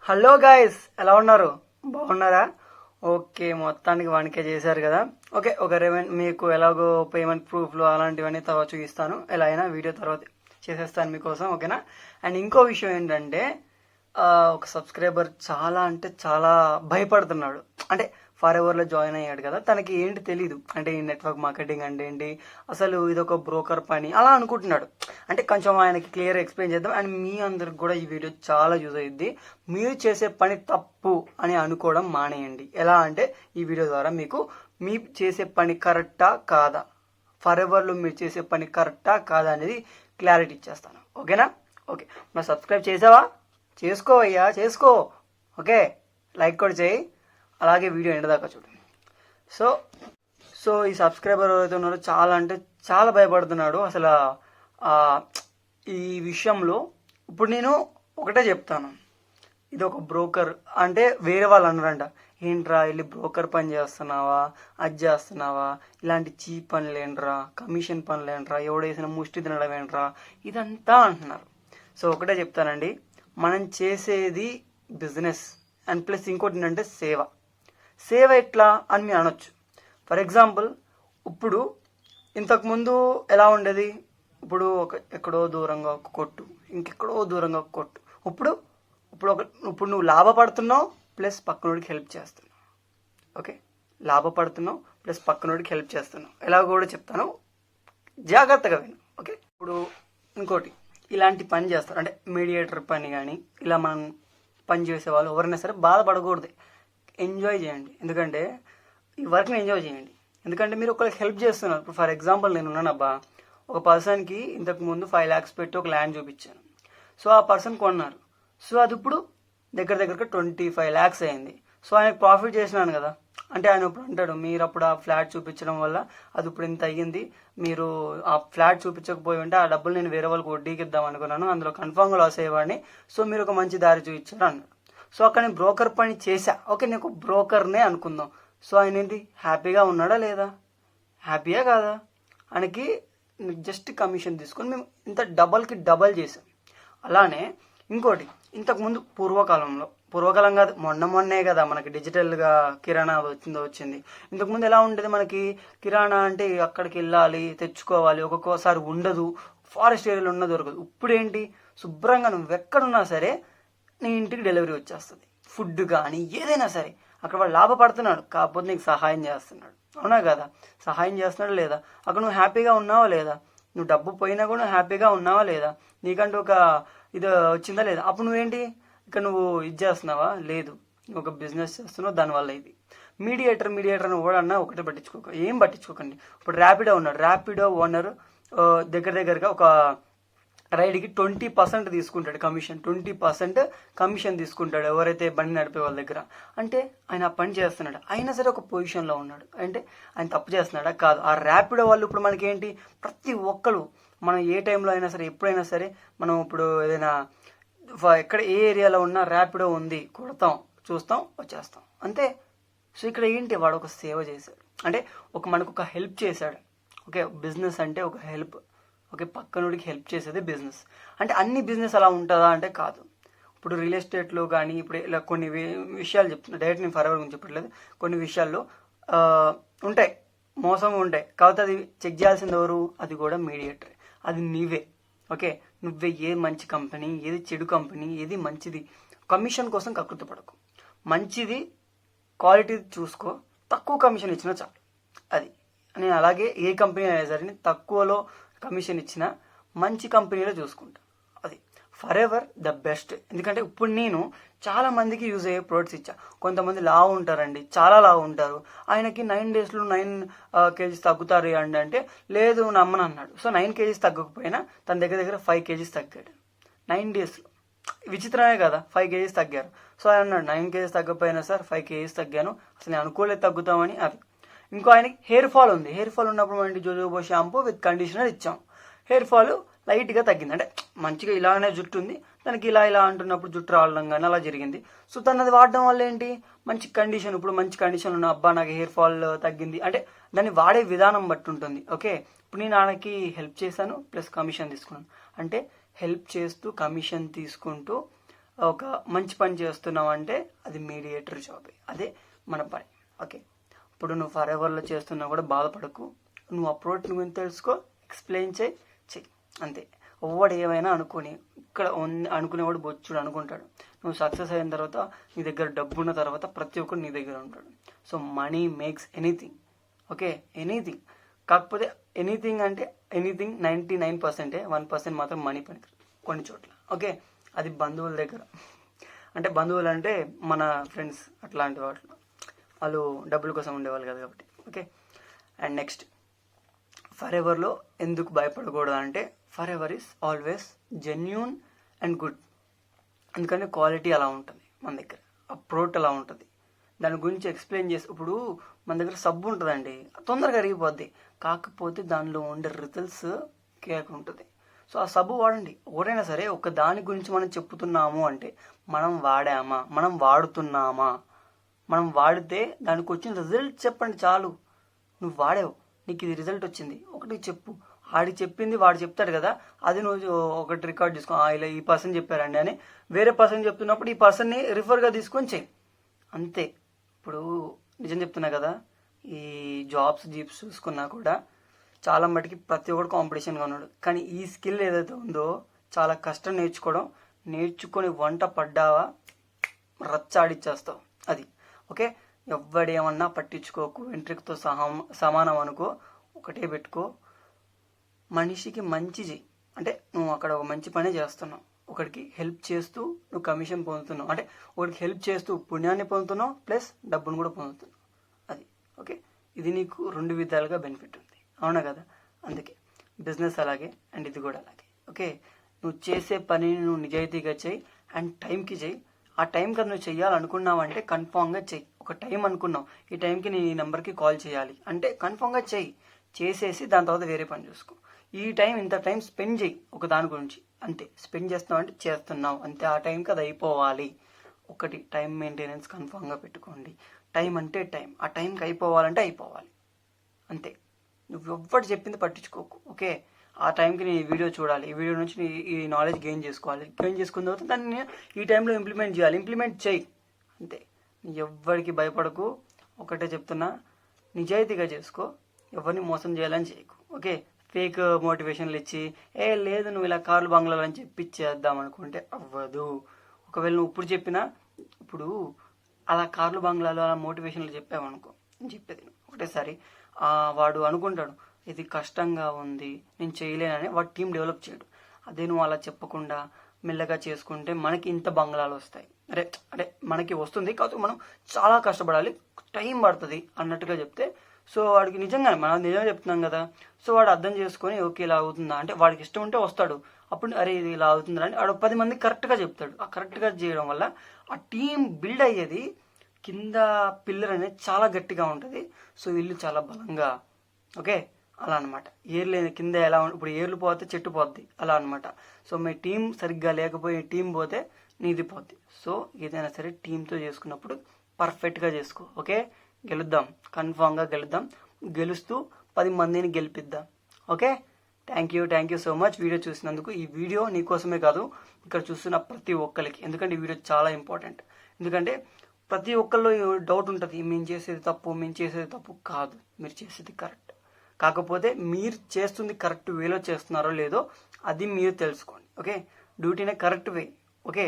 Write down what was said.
Hello guys, ఎలా ఉన్నారు? బాగున్నారా? ఓకే, మొత్తానికి 1K చేశారు కదా. ఓకే, ఒక మీకు ఎలాగో పేమెంట్ ప్రూఫ్లు అలాంటివన్నీ తర్వాత చూపిస్తాను. ఎలా అయినా వీడియో తర్వాత చేసేస్తాను మీకోసం, ఓకేనా? అండ్ ఇంకో విషయం ఏంటంటే ఒక సబ్స్క్రైబర్ చాలా అంటే చాలా భయపడుతున్నాడు. అంటే ఫర్ ఎవర్లో జాయిన్ అయ్యాడు కదా, తనకి ఏంటి తెలీదు. అంటే ఈ నెట్వర్క్ మార్కెటింగ్ అంటే ఏంటి, అసలు ఇది ఒక బ్రోకర్ పని అలా అనుకుంటున్నాడు. అంటే కొంచెం ఆయనకి క్లియర్ ఎక్స్ప్లెయిన్ చేద్దాం. అండ్ మీ అందరికి కూడా ఈ వీడియో చాలా యూజ్ అయ్యిద్ది. మీరు చేసే పని తప్పు అని అనుకోవడం మానేయండి. ఎలా అంటే ఈ వీడియో ద్వారా మీకు మీ చేసే పని కరెక్టా కాదా, ఫర్ ఎవర్లో మీరు చేసే పని కరెక్టా కాదా అనేది క్లారిటీ ఇచ్చేస్తాను, ఓకేనా? ఓకే, మరి సబ్స్క్రైబ్ చేసావా? చేసుకో అయ్యా, చేసుకో. ఓకే, లైక్ కూడా చేయి, అలాగే వీడియో ఎండ్ దాకా చూడు. సో సో ఈ సబ్స్క్రైబర్ ఎవరైతే ఉన్నారో చాలా అంటే చాలా భయపడుతున్నాడు అసలు ఈ విషయంలో. ఇప్పుడు నేను ఒకటే చెప్తాను, ఇది ఒక బ్రోకర్ అంటే వేరే వాళ్ళు అన్నారంట, ఏంట్రా వెళ్ళి బ్రోకర్ పని చేస్తున్నావా, అది చేస్తున్నావా, ఇలాంటి చీప్ పనులు ఏంట్రా, కమిషన్ పనులు ఏంట్రా, ఎవడేసిన ముష్టి తినడం ఏంట్రా, ఇదంతా అంటున్నారు. సో ఒకటే చెప్తానండి, మనం చేసేది బిజినెస్ అండ్ ప్లస్ ఇంకోటి ఏంటంటే సేవ. సేవ ఎట్లా అని మీరు అనొచ్చు. ఫర్ ఎగ్జాంపుల్, ఇప్పుడు ఇంతకుముందు ఎలా ఉండేది, ఇప్పుడు ఎక్కడో దూరంగా ఒక కొట్టు, ఇంకెక్కడో దూరంగా ఒక కొట్టు. ఇప్పుడు ఇప్పుడు ఇప్పుడు నువ్వు లాభపడుతున్నావు ప్లస్ పక్కనోడికి హెల్ప్ చేస్తున్నావు. ఓకే, లాభపడుతున్నావు ప్లస్ పక్కనోడికి హెల్ప్ చేస్తున్నావు. ఎలా కూడా చెప్తాను, జాగ్రత్తగా విను. ఓకే, ఇప్పుడు ఇంకోటి, ఇలాంటి పని చేస్తారు అంటే మీడియేటర్ పని కానీ ఇలా మనం పని చేసే వాళ్ళు ఎవరైనా సరే బాధపడకూడదు, ఎంజాయ్ చేయండి. ఎందుకంటే ఈ వర్క్ని ఎంజాయ్ చేయండి. ఎందుకంటే మీరు ఒకరికి హెల్ప్ చేస్తున్నారు. ఇప్పుడు ఫర్ ఎగ్జాంపుల్ నేను ఉన్నాను అబ్బా, ఒక పర్సన్కి ఇంతకుముందు 5 lakhs పెట్టి ఒక ల్యాండ్ చూపించాను. సో ఆ పర్సన్ కొన్నారు. సో అది ఇప్పుడు దగ్గరగా 25 lakhs అయింది. సో ఆయనకు ప్రాఫిట్ చేసినాను కదా. అంటే ఆయన ఇప్పుడు అంటాడు, మీరు అప్పుడు ఆ ఫ్లాట్ చూపించడం వల్ల అది ఇప్పుడు ఇంత అయ్యింది, మీరు ఆ ఫ్లాట్ చూపించకపోయి ఉంటే ఆ డబ్బులు నేను వేరే వాళ్ళకి వడ్డీకి ఇద్దాం అనుకున్నాను, అందులో కన్ఫామ్గా లాస్ అయ్యేవాడిని, సో మీరు ఒక మంచి దారి చూపించారు అన్నాడు. సో అక్కడ నేను బ్రోకర్ పని చేశా. ఓకే, నేను ఒక బ్రోకర్నే అనుకుందాం. సో ఆయన ఏంటి, హ్యాపీగా ఉన్నాడా లేదా? హ్యాపీయా కాదా? ఆయనకి జస్ట్ కమిషన్ తీసుకొని మేము ఇంత డబల్కి డబల్ చేసాం. అలానే ఇంకోటి, ఇంతకుముందు పూర్వకాలం కాదు, మొన్నే కదా మనకి డిజిటల్గా కిరాణా వచ్చింది. ఇంతకుముందు ఎలా ఉండేది, మనకి కిరాణా అంటే అక్కడికి వెళ్ళాలి, తెచ్చుకోవాలి, ఒక్కొక్కసారి ఉండదు, ఫారెస్ట్ ఏరియాలో ఉన్న దొరకదు. ఇప్పుడు ఏంటి, శుభ్రంగా నువ్వు ఎక్కడున్నా సరే నీ ఇంటికి డెలివరీ వచ్చేస్తుంది. ఫుడ్ కానీ ఏదైనా సరే, అక్కడ వాడు లాభపడుతున్నాడు, కాకపోతే నీకు సహాయం చేస్తున్నాడు. అవునా కదా? సహాయం చేస్తున్నాడు లేదా? అక్కడ నువ్వు హ్యాపీగా ఉన్నావా లేదా? నువ్వు డబ్బు పోయినా కూడా హ్యాపీగా ఉన్నావా లేదా? నీకంటూ ఒక ఇది వచ్చిందా లేదా? అప్పుడు నువ్వేంటి, ఇక్కడ నువ్వు ఇది చేస్తున్నావా? లేదు, నువ్వు ఒక బిజినెస్ చేస్తున్నావు, దానివల్ల ఇది. మీడియేటర్ అని ఓడన్నా ఒకటే ఏం పట్టించుకోకండి. ఇప్పుడు ర్యాపిడో ఉన్నాడు, ర్యాపిడో ఓనర్ దగ్గరగా ఒక రైడ్కి 20% తీసుకుంటాడు కమిషన్. 20% కమిషన్ తీసుకుంటాడు ఎవరైతే బండి నడిపే వాళ్ళ దగ్గర. అంటే ఆయన పని చేస్తున్నాడు, అయినా సరే ఒక పొజిషన్లో ఉన్నాడు. అంటే ఆయన తప్పు చేస్తున్నాడా? కాదు. ఆ ర్యాపిడో వాళ్ళు ఇప్పుడు మనకేంటి, ప్రతి ఒక్కరు మనం ఏ టైంలో అయినా సరే, ఎప్పుడైనా సరే, మనం ఇప్పుడు ఏదైనా ఎక్కడ ఏ ఏరియాలో ఉన్నా ర్యాపిడో ఉంది, కొడతాం, చూస్తాం, వచ్చేస్తాం, అంతే. సో ఇక్కడ ఏంటి, వాడు ఒక సేవ చేశాడు, అంటే మనకు ఒక హెల్ప్ చేశాడు. ఓకే, బిజినెస్ అంటే ఒక హెల్ప్. ఓకే, పక్కనుడికి హెల్ప్ చేసేది బిజినెస్. అంటే అన్ని బిజినెస్ అలా ఉంటుందా అంటే కాదు. ఇప్పుడు రియల్ ఎస్టేట్లో కానీ ఇప్పుడు ఇలా కొన్ని విషయాలు చెప్తున్నా, డైరెక్ట్ నేను ఫర్ ఎవర్ గురించి చెప్పట్లేదు. కొన్ని విషయాల్లో ఉంటాయి, మోసం ఉంటాయి, కాకపోతే అది చెక్ చేయాల్సింది ఎవరు? అది కూడా మీడియేటర్, అది నీవే. ఓకే, నువ్వే ఏది మంచి కంపెనీ, ఏది చెడు కంపెనీ, ఏది మంచిది, కమిషన్ కోసం కకృతి పడకు. మంచిది క్వాలిటీ చూసుకో, తక్కువ కమిషన్ ఇచ్చినా చాలు. అది నేను అలాగే ఏ కంపెనీ అయినా సరే తక్కువలో కమిషన్ ఇచ్చిన మంచి కంపెనీలో చూసుకుంటా. అది ఫర్ ఎవర్ ద బెస్ట్. ఎందుకంటే ఇప్పుడు నేను చాలా మందికి యూజ్ అయ్యే ప్రోడక్ట్స్ ఇచ్చా. కొంతమంది లావు ఉంటారండి, చాలా లావు ఉంటారు, ఆయనకి 9 daysలో 9 kgs తగ్గుతారు అండి అంటే, లేదు నమ్మను అన్నాడు. సో 9 kgs తగ్గకపోయినా తన దగ్గర 5 kgs తగ్గాడు 9 daysలో. విచిత్రమే కదా, 5 kgs తగ్గారు. సో ఆయన అన్నాడు, 9 kgs తగ్గకపోయినా సార్ 5 kgs తగ్గాను, అసలు నేను అనుకోలేదు తగ్గుతామని. అది ఇంకో ఆయనకి హెయిర్ ఫాల్ ఉంది. హెయిర్ ఫాల్ ఉన్నప్పుడు మనం జోజోబో షాంపూ విత్ కండిషనర్ ఇచ్చాం, హెయిర్ ఫాల్ లైట్గా తగ్గింది. అంటే మంచిగా ఇలానే జుట్టు ఉంది, దానికి ఇలా అంటున్నప్పుడు జుట్టు రావడం కానీ అలా జరిగింది. సో తను అది వాడడం వల్ల ఏంటి, మంచి కండిషన్, ఇప్పుడు మంచి కండిషన్ ఉన్న అబ్బా నాకు హెయిర్ ఫాల్ తగ్గింది అంటే దాన్ని వాడే విధానం బట్టి ఉంటుంది. ఓకే, ఇప్పుడు నేను ఆయనకి హెల్ప్ చేశాను ప్లస్ కమిషన్ తీసుకున్నాను. అంటే హెల్ప్ చేస్తూ కమిషన్ తీసుకుంటూ ఒక మంచి పని చేస్తున్నావు అంటే అది మీడియేటర్ జాబ్, అదే మన పని. ఓకే, ఇప్పుడు నువ్వు ఫర్ ఎవర్లో చేస్తున్నా కూడా బాధపడకు, నువ్వు అప్రోచ్ గురించి తెలుసుకో, ఎక్స్ప్లెయిన్ చెయ్యి అంతే. ఎవడు ఏమైనా అనుకుని ఇక్కడ అనుకునేవాడు బొచ్చుడు అనుకుంటాడు. నువ్వు సక్సెస్ అయిన తర్వాత నీ దగ్గర డబ్బు ఉన్న తర్వాత ప్రతి ఒక్కరు నీ దగ్గర ఉంటాడు. So money makes anything. Okay, anything. కాకపోతే ఎనీథింగ్ అంటే ఎనీథింగ్ 99%, 1% మాత్రం మనీ పనికి కొన్ని చోట్ల. ఓకే, అది బంధువుల దగ్గర. అంటే బంధువులు అంటే మన ఫ్రెండ్స్ అట్లాంటి వాటిలో, వాళ్ళు డబ్బుల కోసం ఉండేవాళ్ళు కదా కాబట్టి. ఓకే, అండ్ నెక్స్ట్ ఫర్ ఎవర్లో ఎందుకు భయపడకూడదు అంటే for ever is always genuine and good. ఎందుకంటే క్వాలిటీ అలా ఉంటుంది మన దగ్గర, అప్రోచ్ అలా ఉంటుంది. దాని గురించి ఎక్స్ప్లెయిన్ చేసి, ఇప్పుడు మన దగ్గర సబ్బు ఉంటుందండి, తొందరగా అరిగిపోద్ది, కాకపోతే దానిలో ఉండే రిజల్ట్స్ కేక్ ఉంటుంది. సో ఆ సబ్బు వాడండి. ఎవరైనా సరే ఒక దాని గురించి మనం చెప్తున్నాము అంటే మనం వాడామా, మనం వాడుతున్నామా, మనం వాడితే దానికి వచ్చిన రిజల్ట్ చెప్పండి చాలు. నువ్వు వాడావు, నీకు ఇది రిజల్ట్ వచ్చింది, ఒకటి చెప్పు. ఆడి చెప్పింది వాడు చెప్తాడు కదా, అది నువ్వు ఒకటి రికార్డ్ చేసుకో, ఇలా ఈ పర్సన్ చెప్పారండి అని. వేరే పర్సన్ చెప్తున్నప్పుడు ఈ పర్సన్ని రిఫర్గా తీసుకొని చెయ్యి అంతే. ఇప్పుడు నిజం చెప్తున్నా కదా, ఈ జాబ్స్ చూసుకున్నా కూడా చాలా మటుకి ప్రతి ఒక్కడు కాంపిటీషన్గా ఉన్నాడు. కానీ ఈ స్కిల్ ఏదైతే ఉందో చాలా కష్టం నేర్చుకోవడం, నేర్చుకొని వంట పడ్డావా రచ్చాడిచ్చేస్తావు అది. ఓకే, ఎవడేమన్నా పట్టించుకోకు, వెంట్రుకతో సమానం అనుకో, ఒకటే పెట్టుకో, మనిషికి మంచి చెయ్యి. అంటే నువ్వు అక్కడ ఒక మంచి పనే చేస్తున్నావు, ఒకడికి హెల్ప్ చేస్తూ నువ్వు కమిషన్ పొందుతున్నావు, అంటే ఒకడికి హెల్ప్ చేస్తూ పుణ్యాన్ని పొందుతున్నావు ప్లస్ డబ్బును కూడా పొందుతున్నావు అది. ఓకే, ఇది నీకు 2 విధాలుగా బెనిఫిట్ ఉంది, అవునా కదా. అందుకే బిజినెస్ అలాగే అండ్ ఇది కూడా అలాగే. ఓకే, నువ్వు చేసే పనిని నువ్వు నిజాయితీగా చెయ్యి అండ్ టైంకి చెయ్యి. ఆ టైం కదా నువ్వు చెయ్యాలనుకున్నావు అంటే కన్ఫామ్గా చెయ్యి. ఒక టైం అనుకున్నావు, ఈ టైంకి నేను ఈ నెంబర్కి కాల్ చేయాలి అంటే కన్ఫామ్గా చెయ్యి. చేసేసి దాని తర్వాత వేరే పని చూసుకో. ఈ టైం ఇంత టైం స్పెండ్ చేయి ఒక దాని గురించి అంతే. స్పెండ్ చేస్తున్నావు అంటే చేస్తున్నావు అంతే, ఆ టైంకి అది అయిపోవాలి. ఒకటి టైం మెయింటెనెన్స్ కన్ఫామ్గా పెట్టుకోండి. టైం అంటే టైం, ఆ టైంకి అయిపోవాలంటే అయిపోవాలి అంతే. నువ్వు ఎవ్వరు చెప్పింది పట్టించుకోకు. ఓకే, ఆ టైంకి నేను ఈ వీడియో చూడాలి, ఈ వీడియో నుంచి ఈ నాలెడ్జ్ గెయిన్ చేసుకోవాలి, గెయిన్ చేసుకున్న తర్వాత దాన్ని ఈ టైంలో ఇంప్లిమెంట్ చేయాలి, ఇంప్లిమెంట్ చేయి అంతే. ఎవ్వరికి భయపడకు, ఒకటే చెప్తున్నా, నిజాయితీగా చేసుకో, ఎవరిని మోసం చేయాలని చేయకు. ఓకే, ఫేక్ మోటివేషన్లు ఇచ్చి లేదు నువ్వు ఇలా కార్లు బంగ్లాలు అని చెప్పిచ్చేద్దాం అనుకుంటే అవ్వదు. ఒకవేళ నువ్వు ఇప్పుడు చెప్పినా, ఇప్పుడు అలా కార్లు బంగ్లాలు అలా మోటివేషన్లు చెప్పావనుకో, నేను చెప్పేది ఒకటేసారి వాడు అనుకుంటాడు ఇది కష్టంగా ఉంది నేను చేయలేనని, వాడు టీం డెవలప్ చేయడు. అదే నువ్వు అలా చెప్పకుండా మెల్లగా చేసుకుంటే మనకి ఇంత బంగ్లాలు వస్తాయి. అంటే మనకి వస్తుంది, కాకపోతే మనం చాలా కష్టపడాలి, టైం పడుతుంది అన్నట్టుగా చెప్తే, సో వాడికి నిజంగానే మనం నిజంగా చెప్తున్నాం కదా, సో వాడు అర్థం చేసుకొని ఓకే ఇలా అవుతుందా అంటే వాడికి ఇష్టం ఉంటే వస్తాడు. అప్పుడు అరే ఇది ఇలా అవుతుందా అని వాడు 10 మందికి కరెక్ట్గా చెప్తాడు. ఆ కరెక్ట్గా చేయడం వల్ల ఆ టీం బిల్డ్ అయ్యేది, కింద పిల్లర్ అనేది చాలా గట్టిగా ఉంటుంది, సో ఇల్లు చాలా బలంగా. ఓకే, అలా అనమాట. ఏర్లు కింద ఎలా ఇప్పుడు ఏర్లు పోతే చెట్టు పోద్ది అలా అనమాట. సో మీ టీం సరిగ్గా లేకపోయి టీం పోతే నీది పోద్ది. సో ఏదైనా సరే టీంతో చేసుకున్నప్పుడు పర్ఫెక్ట్గా చేసుకో. ఓకే, గెలుద్దాం, కన్ఫామ్గా గెలుద్దాం, గెలుస్తూ 10 మందిని గెలిపిద్దాం. Okay, thank you so much video చూసినందుకు. ఈ వీడియో నీకోసమే కాదు, ఇక్కడ చూస్తున్న ప్రతి ఒక్కరికి, ఎందుకంటే ఈ వీడియో చాలా ఇంపార్టెంట్. ఎందుకంటే ప్రతి ఒక్కళ్ళు డౌట్ ఉంటుంది, మేము చేసేది తప్పు కాదు, మీరు చేసేది కరెక్ట్. కాకపోతే మీరు చేస్తుంది కరెక్ట్ వేలో చేస్తున్నారో లేదో అది మీరు తెలుసుకోండి. ఓకే, డ్యూటీనే కరెక్ట్ వే. ఓకే,